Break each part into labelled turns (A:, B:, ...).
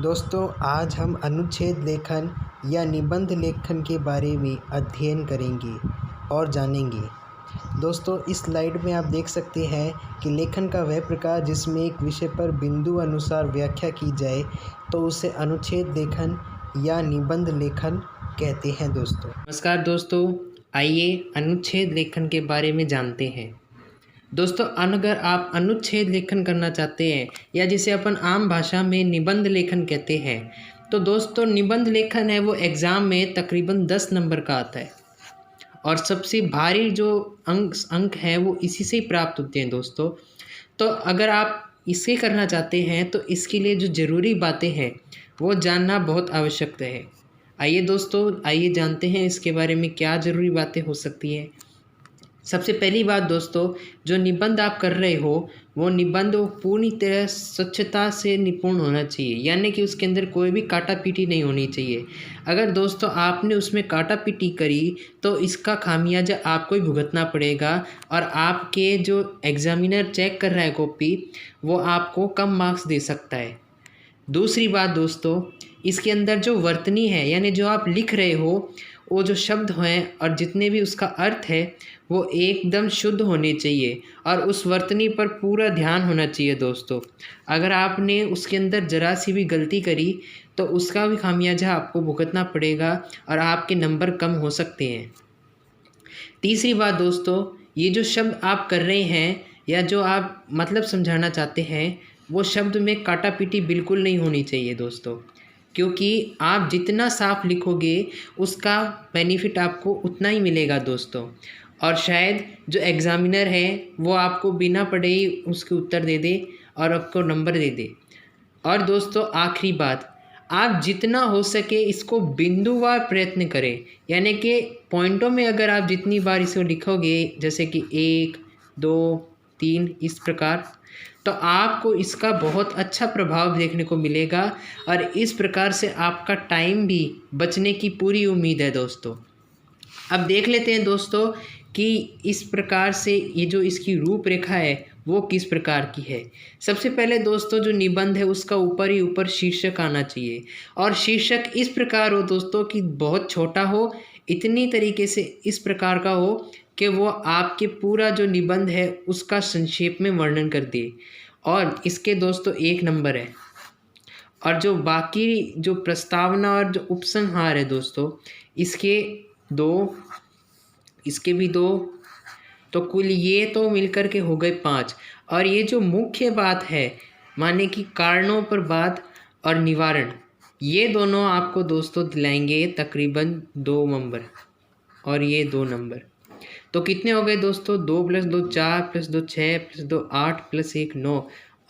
A: दोस्तों आज हम अनुच्छेद लेखन या निबंध लेखन के बारे में अध्ययन करेंगे और जानेंगे। दोस्तों इस स्लाइड में आप देख सकते हैं कि लेखन का वह प्रकार जिसमें एक विषय पर बिंदु अनुसार व्याख्या की जाए तो उसे अनुच्छेद लेखन या निबंध लेखन कहते हैं। नमस्कार दोस्तों, आइए अनुच्छेद लेखन के बारे में जानते हैं। दोस्तों अगर आप अनुच्छेद लेखन करना चाहते हैं या जिसे अपन आम भाषा में निबंध लेखन कहते हैं, तो दोस्तों निबंध लेखन है वो एग्ज़ाम में तकरीबन 10 नंबर का आता है और सबसे भारी जो अंक है वो इसी से ही प्राप्त होते हैं दोस्तों। तो अगर आप इसे करना चाहते हैं तो इसके लिए जो ज़रूरी बातें हैं वो जानना बहुत आवश्यक है। आइए दोस्तों, आइए जानते हैं इसके बारे में क्या ज़रूरी बातें हो सकती हैं। सबसे पहली बात दोस्तों, जो निबंध आप कर रहे हो वो निबंध पूरी तरह स्वच्छता से निपुण होना चाहिए, यानी कि उसके अंदर कोई भी काटा पीटी नहीं होनी चाहिए। अगर दोस्तों आपने उसमें काटा पीटी करी तो इसका खामियाजा आपको ही भुगतना पड़ेगा और आपके जो एग्ज़ामिनर चेक कर रहा है कॉपी वो आपको कम मार्क्स दे सकता है। दूसरी बात दोस्तों, इसके अंदर जो वर्तनी है यानी जो आप लिख रहे हो वो जो शब्द हैं और जितने भी उसका अर्थ है वो एकदम शुद्ध होने चाहिए और उस वर्तनी पर पूरा ध्यान होना चाहिए दोस्तों। अगर आपने उसके अंदर ज़रा सी भी गलती करी तो उसका भी खामियाजा आपको भुगतना पड़ेगा और आपके नंबर कम हो सकते हैं। तीसरी बात दोस्तों, ये जो शब्द आप कर रहे हैं या जो आप मतलब समझाना चाहते हैं वो शब्द में काटा पीटी बिल्कुल नहीं होनी चाहिए दोस्तों, क्योंकि आप जितना साफ लिखोगे उसका बेनिफिट आपको उतना ही मिलेगा दोस्तों। और शायद जो एग्ज़ामिनर है वो आपको बिना पढ़े ही उसके उत्तर दे दे और आपको नंबर दे दे। और दोस्तों आखिरी बात, आप जितना हो सके इसको बिंदुवार प्रयत्न करें, यानी कि पॉइंटों में अगर आप जितनी बार इसको लिखोगे जैसे कि 1, 2, 3 इस प्रकार, तो आपको इसका बहुत अच्छा प्रभाव देखने को मिलेगा और इस प्रकार से आपका टाइम भी बचने की पूरी उम्मीद है दोस्तों। अब देख लेते हैं दोस्तों कि इस प्रकार से ये जो इसकी रूपरेखा है वो किस प्रकार की है। सबसे पहले दोस्तों जो निबंध है उसका ऊपर ही ऊपर शीर्षक आना चाहिए और शीर्षक इस प्रकार हो दोस्तों कि बहुत छोटा हो, इतनी तरीके से इस प्रकार का हो कि वो आपके पूरा जो निबंध है उसका संक्षेप में वर्णन कर दे। और इसके दोस्तों 1 नंबर है और जो बाकी जो प्रस्तावना और जो उपसंहार है दोस्तों इसके 2, इसके भी 2, तो कुल ये तो मिलकर के हो गए 5। और ये जो मुख्य बात है माने कि कारणों पर बात और निवारण, ये दोनों आपको दोस्तों दिलाएंगे तकरीबन 2 नंबर और ये 2 नंबर। तो कितने हो गए दोस्तों? 2 + 2 4 + 2 6 + 2 8 + 1 9।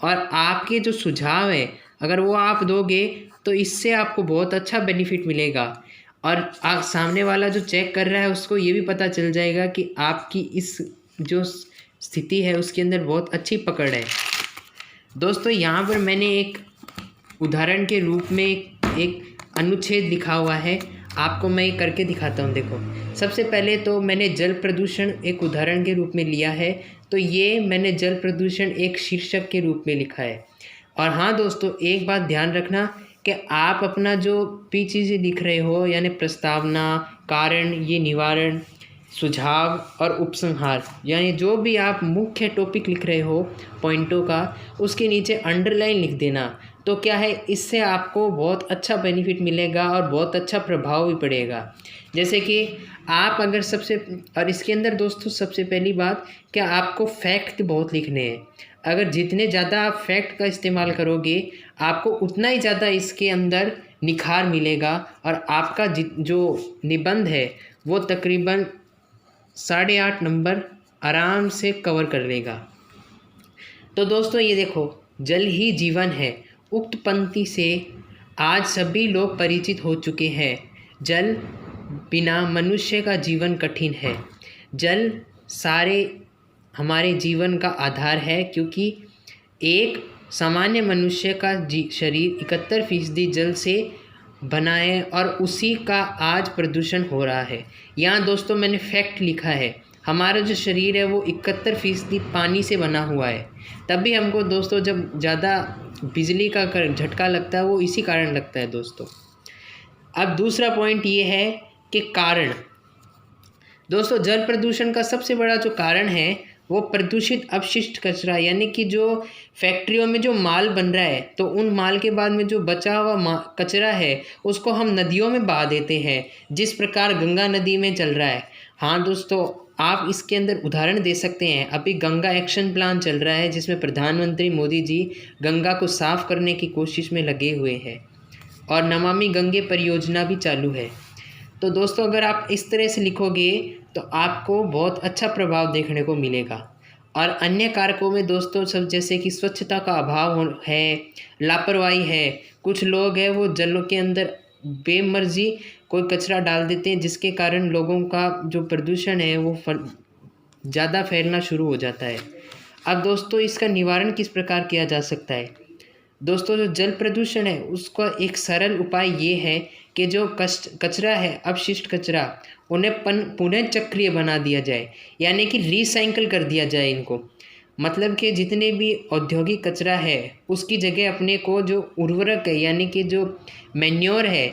A: और आपके जो सुझाव है अगर वो आप दोगे तो इससे आपको बहुत अच्छा बेनिफिट मिलेगा और आप सामने वाला जो चेक कर रहा है उसको ये भी पता चल जाएगा कि आपकी इस जो स्थिति है उसके अंदर बहुत अच्छी पकड़ है। दोस्तों यहाँ पर मैंने एक उदाहरण के रूप में एक अनुच्छेद लिखा हुआ है, आपको मैं करके दिखाता हूँ। देखो सबसे पहले तो मैंने जल प्रदूषण एक उदाहरण के रूप में लिया है, तो ये मैंने जल प्रदूषण एक शीर्षक के रूप में लिखा है। और हाँ दोस्तों एक बात ध्यान रखना कि आप अपना जो भी चीज़ें लिख रहे हो यानी प्रस्तावना, कारण, ये निवारण, सुझाव और उपसंहार यानी जो भी आप मुख्य टॉपिक लिख रहे हो पॉइंटों का, उसके नीचे अंडरलाइन लिख देना। तो क्या है, इससे आपको बहुत अच्छा बेनिफिट मिलेगा और बहुत अच्छा प्रभाव भी पड़ेगा। जैसे कि आप अगर और इसके अंदर दोस्तों सबसे पहली बात क्या आपको फैक्ट बहुत लिखने हैं। अगर जितने ज़्यादा आप फैक्ट का इस्तेमाल करोगे आपको उतना ही ज़्यादा इसके अंदर निखार मिलेगा और आपका जो निबंध है वो तकरीबन 8.5 नंबर आराम से कवर कर लेगा। तो दोस्तों ये देखो, जल ही जीवन है, उक्त पंक्ति से आज सभी लोग परिचित हो चुके हैं। जल बिना मनुष्य का जीवन कठिन है। जल सारे हमारे जीवन का आधार है, क्योंकि एक सामान्य मनुष्य का शरीर 71% जल से बना है और उसी का आज प्रदूषण हो रहा है। यहाँ दोस्तों मैंने फैक्ट लिखा है, हमारा जो शरीर है वो 71% पानी से बना हुआ है। तभी हमको दोस्तों जब ज़्यादा
B: बिजली का झटका लगता है वो इसी कारण लगता है दोस्तों। अब दूसरा पॉइंट ये है कि कारण। दोस्तों जल प्रदूषण का सबसे बड़ा जो कारण है वो प्रदूषित अपशिष्ट कचरा, यानी कि जो फैक्ट्रियों में जो माल बन रहा है तो उन माल के बाद में जो बचा हुआ कचरा है उसको हम नदियों में बहा देते हैं, जिस प्रकार गंगा नदी में चल रहा है। हाँ दोस्तों, आप इसके अंदर उदाहरण दे सकते हैं, अभी गंगा एक्शन प्लान चल रहा है जिसमें प्रधानमंत्री मोदी जी गंगा को साफ करने की कोशिश में लगे हुए हैं और नमामि गंगे परियोजना भी चालू है। तो दोस्तों अगर आप इस तरह से लिखोगे तो आपको बहुत अच्छा प्रभाव देखने को मिलेगा। और अन्य कारकों में दोस्तों सब जैसे कि स्वच्छता का अभाव है, लापरवाही है, कुछ लोग हैं वो जलों के अंदर बेमर्जी कोई कचरा डाल देते हैं जिसके कारण लोगों का जो प्रदूषण है वो ज़्यादा फैलना शुरू हो जाता है। अब दोस्तों इसका निवारण किस प्रकार किया जा सकता है? दोस्तों जो जल प्रदूषण है उसका एक सरल उपाय ये है कि जो कचरा है, अपशिष्ट कचरा, उन्हें पुनः चक्रीय बना दिया जाए, यानी कि रिसाइकिल कर दिया जाए इनको। मतलब कि जितने भी औद्योगिक कचरा है उसकी जगह अपने को जो उर्वरक है, यानी कि जो मैन्योर है,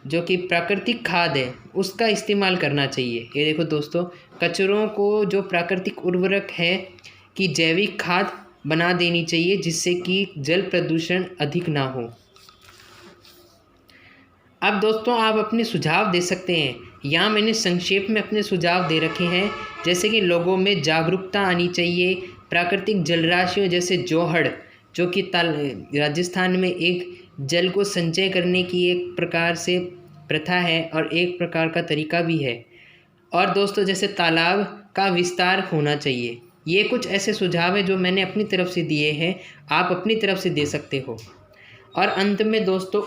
B: जो कि प्राकृतिक खाद है, उसका इस्तेमाल करना चाहिए। ये देखो दोस्तों, कचरों को जो प्राकृतिक उर्वरक है कि जैविक खाद बना देनी चाहिए जिससे कि जल प्रदूषण अधिक ना हो। अब दोस्तों आप अपने सुझाव दे सकते हैं। यहाँ मैंने संक्षेप में अपने सुझाव दे रखे हैं, जैसे कि लोगों में जागरूकता आनी चाहिए, प्राकृतिक जलराशियों जैसे जोहड़, जो कि राजस्थान में एक जल को संचय करने की एक प्रकार से प्रथा है और एक प्रकार का तरीका भी है। और दोस्तों जैसे तालाब का विस्तार होना चाहिए। ये कुछ ऐसे सुझाव हैं जो मैंने अपनी तरफ से दिए हैं, आप अपनी तरफ से दे सकते हो। और अंत में दोस्तों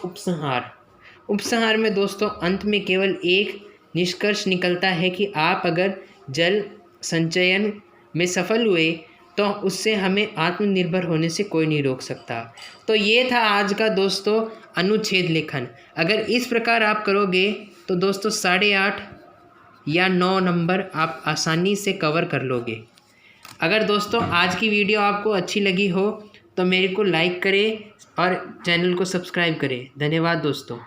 B: उपसंहार में दोस्तों अंत में केवल एक निष्कर्ष निकलता है कि आप अगर जल संचयन में सफल हुए तो उससे हमें आत्मनिर्भर होने से कोई नहीं रोक सकता। तो ये था आज का दोस्तों अनुच्छेद लेखन। अगर इस प्रकार आप करोगे तो दोस्तों 8.5 या 9 नंबर आप आसानी से कवर कर लोगे। अगर दोस्तों आज की वीडियो आपको अच्छी लगी हो तो मेरे को लाइक करें और चैनल को सब्सक्राइब करें। धन्यवाद दोस्तों।